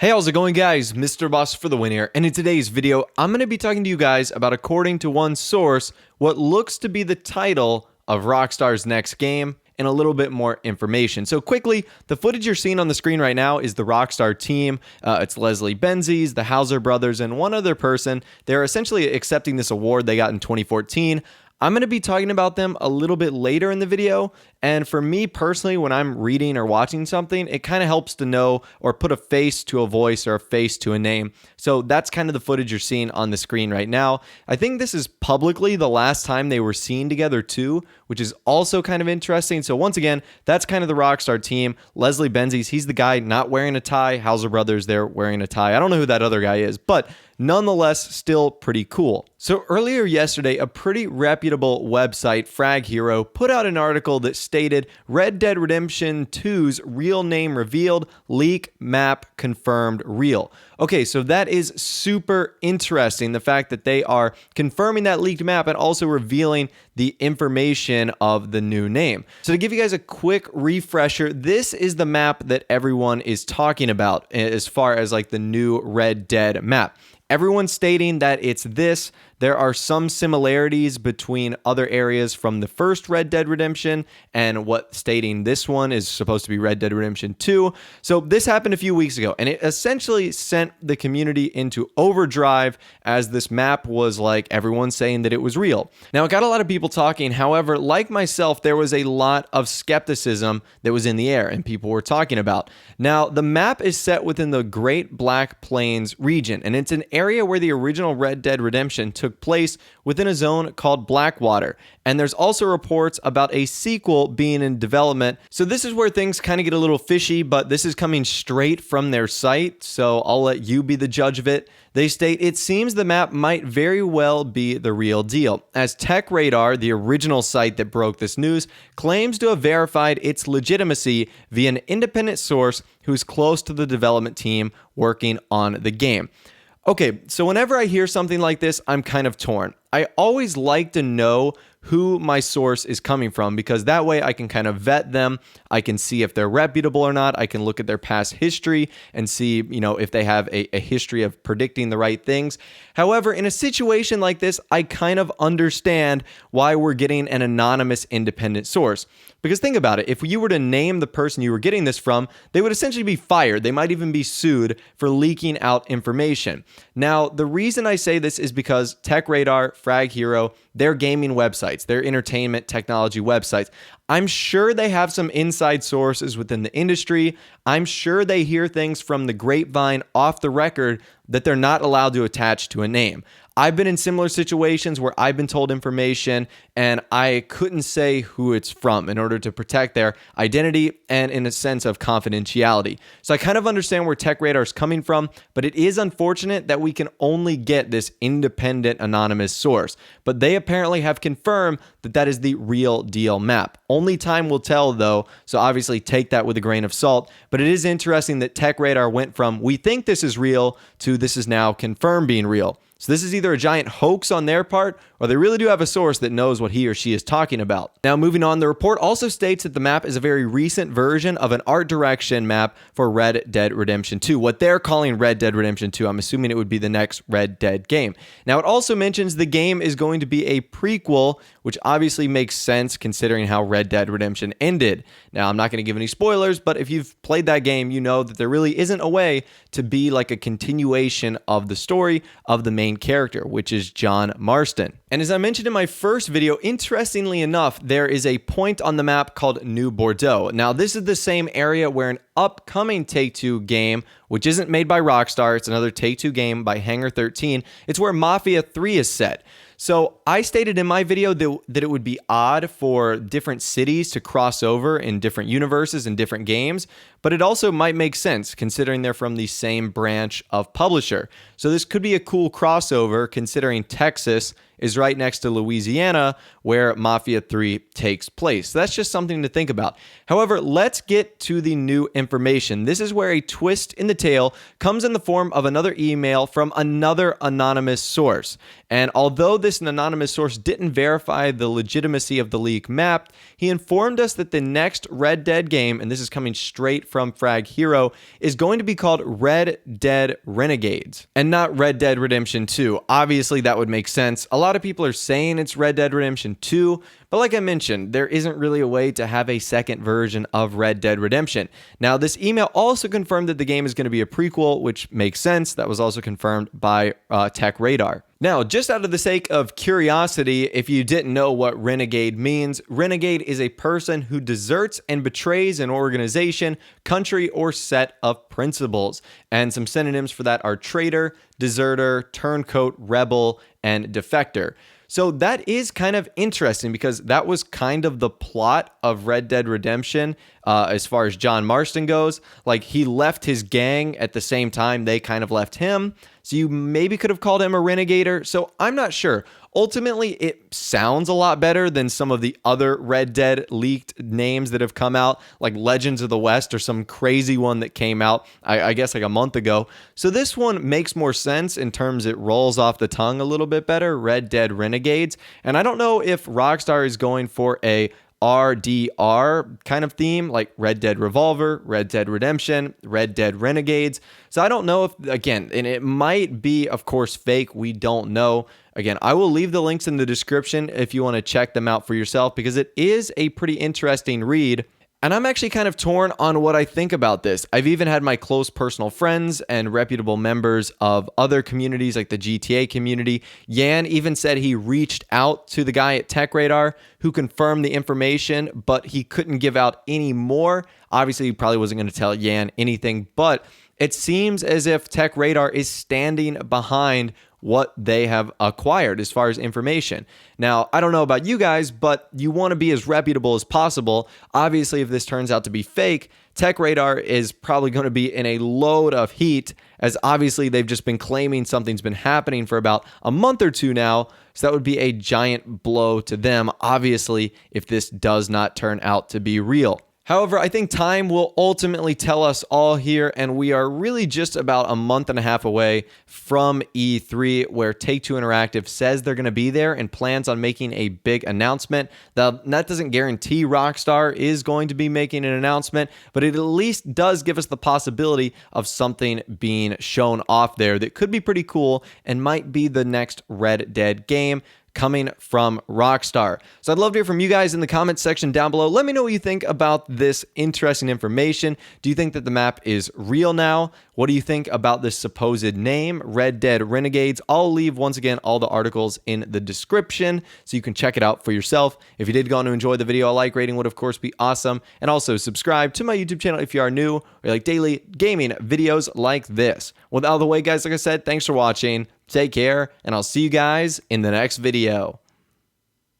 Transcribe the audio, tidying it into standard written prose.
Hey, how's it going, guys? Mr. Boss for the win here, and in today's video, I'm going to be talking to you guys about, according to one source, what looks to be the title of Rockstar's next game, and a little bit more information. So quickly, the footage you're seeing on the screen right now is the Rockstar team. It's Leslie Benzies, the Hauser brothers, and one other person. They're essentially accepting this award they got in 2014. I'm going to be talking about them a little bit later in the video, and for me personally, when I'm reading or watching something, it kind of helps to know or put a face to a voice or a face to a name. So that's kind of the footage you're seeing on the screen right now. I think this is publicly the last time they were seen together too, which is also kind of interesting. So once again, that's kind of the Rockstar team. Leslie Benzies, he's the guy not wearing a tie. Hauser brothers, they're wearing a tie. I don't know who that other guy is, but nonetheless, still pretty cool. So earlier yesterday, a pretty reputable website, Frag Hero, put out an article that stated Red Dead Redemption 2's real name revealed, leak, map confirmed, real. Okay, so that is super interesting, the fact that they are confirming that leaked map and also revealing the information of the new name. So to give you guys a quick refresher, this is the map that everyone is talking about as far as like the new Red Dead map. Everyone's stating that it's this. There are some similarities between other areas from the first Red Dead Redemption and what stating this one is supposed to be Red Dead Redemption 2. So this happened a few weeks ago, and it essentially sent the community into overdrive as this map was like everyone saying that it was real. Now, it got a lot of people talking. However, like myself, there was a lot of skepticism that was in the air and people were talking about. Now, the map is set within the Great Black Plains region, and it's an area where the original Red Dead Redemption took place within a zone called Blackwater. And there's also reports about a sequel being in development. So this is where things kind of get a little fishy, but this is coming straight from their site, so I'll let you be the judge of it. They state, it seems the map might very well be the real deal, as TechRadar, the original site that broke this news, claims to have verified its legitimacy via an independent source who's close to the development team working on the game. Okay, so whenever I hear something like this, I'm kind of torn. I always like to know who my source is coming from, because that way I can kind of vet them. I can see if they're reputable or not. I can look at their past history and see, if they have a history of predicting the right things. However, in a situation like this, I kind of understand why we're getting an anonymous independent source. Because think about it, if you were to name the person you were getting this from, they would essentially be fired. They might even be sued for leaking out information. Now, the reason I say this is because TechRadar, Frag Hero, they're gaming websites, they're entertainment technology websites. I'm sure they have some inside sources within the industry. I'm sure they hear things from the grapevine off the record that they're not allowed to attach to a name. I've been in similar situations where I've been told information and I couldn't say who it's from in order to protect their identity and in a sense of confidentiality. So I kind of understand where TechRadar is coming from, but it is unfortunate that we can only get this independent anonymous source. But they apparently have confirmed that that is the real deal map. Only time will tell though, so obviously take that with a grain of salt. But it is interesting that TechRadar went from we think this is real to this is now confirmed being real. So this is either a giant hoax on their part, or they really do have a source that knows what he or she is talking about. Now, moving on, the report also states that the map is a very recent version of an art direction map for Red Dead Redemption 2. What they're calling Red Dead Redemption 2, I'm assuming it would be the next Red Dead game. Now, it also mentions the game is going to be a prequel, which obviously makes sense considering how Red Dead Redemption ended. Now, I'm not going to give any spoilers, but if you've played that game, you know that there really isn't a way to be like a continuation of the story of the main character, which is John Marston. And as I mentioned in my first video, interestingly enough, there is a point on the map called New Bordeaux. Now, this is the same area where an upcoming Take-Two game, which isn't made by Rockstar, it's another Take-Two game by Hangar 13, it's where Mafia 3 is set. So I stated in my video that it would be odd for different cities to cross over in different universes and different games, but it also might make sense considering they're from the same branch of publisher. So this could be a cool crossover considering Texas is right next to Louisiana, where Mafia 3 takes place. So that's just something to think about. However, let's get to the new information. This is where a twist in the tale comes in the form of another email from another anonymous source. And although this anonymous source didn't verify the legitimacy of the leak map, he informed us that the next Red Dead game, and this is coming straight from Frag Hero, is going to be called Red Dead Renegades and not Red Dead Redemption 2. Obviously, that would make sense. A lot of people are saying it's Red Dead Redemption 2, but like I mentioned, there isn't really a way to have a second version of Red Dead Redemption. Now, this email also confirmed that the game is going to be a prequel, which makes sense. That was also confirmed by Tech Radar. Now, just out of the sake of curiosity, if you didn't know what renegade means, renegade is a person who deserts and betrays an organization, country, or set of principles. And some synonyms for that are traitor, deserter, turncoat, rebel, and defector. So that is kind of interesting because that was kind of the plot of Red Dead Redemption as far as John Marston goes. Like, he left his gang at the same time they kind of left him. So you maybe could have called him a renegader. So I'm not sure. Ultimately, it sounds a lot better than some of the other Red Dead leaked names that have come out, like Legends of the West or some crazy one that came out, I guess, like a month ago. So this one makes more sense in terms it rolls off the tongue a little bit better, Red Dead Renegades. And I don't know if Rockstar is going for a RDR kind of theme, like Red Dead Revolver, Red Dead Redemption, Red Dead Renegades. So I don't know if, again, and it might be, of course, fake. We don't know. Again, I will leave the links in the description if you want to check them out for yourself, because it is a pretty interesting read. And I'm actually kind of torn on what I think about this. I've even had my close personal friends and reputable members of other communities like the GTA community. Yan even said he reached out to the guy at Tech Radar who confirmed the information, but he couldn't give out any more. Obviously, he probably wasn't going to tell Yan anything, but it seems as if Tech Radar is standing behind what they have acquired as far as information. Now, I don't know about you guys, but you want to be as reputable as possible. Obviously, if this turns out to be fake, Tech Radar is probably going to be in a load of heat, as obviously they've just been claiming something's been happening for about a month or two now. So that would be a giant blow to them, obviously, if this does not turn out to be real. However, I think time will ultimately tell us all here, and we are really just about a month and a half away from E3, where Take-Two Interactive says they're going to be there and plans on making a big announcement. That doesn't guarantee Rockstar is going to be making an announcement, but it at least does give us the possibility of something being shown off there that could be pretty cool and might be the next Red Dead game coming from Rockstar. So I'd love to hear from you guys in the comments section down below. Let me know what you think about this interesting information. Do you think that the map is real now? What do you think about this supposed name, Red Dead Renegades? I'll leave, once again, all the articles in the description so you can check it out for yourself. If you did go on to enjoy the video, a like rating would, of course, be awesome. And also subscribe to my YouTube channel if you are new or you like daily gaming videos like this. Well, out of the way, guys, like I said, thanks for watching. Take care, and I'll see you guys in the next video.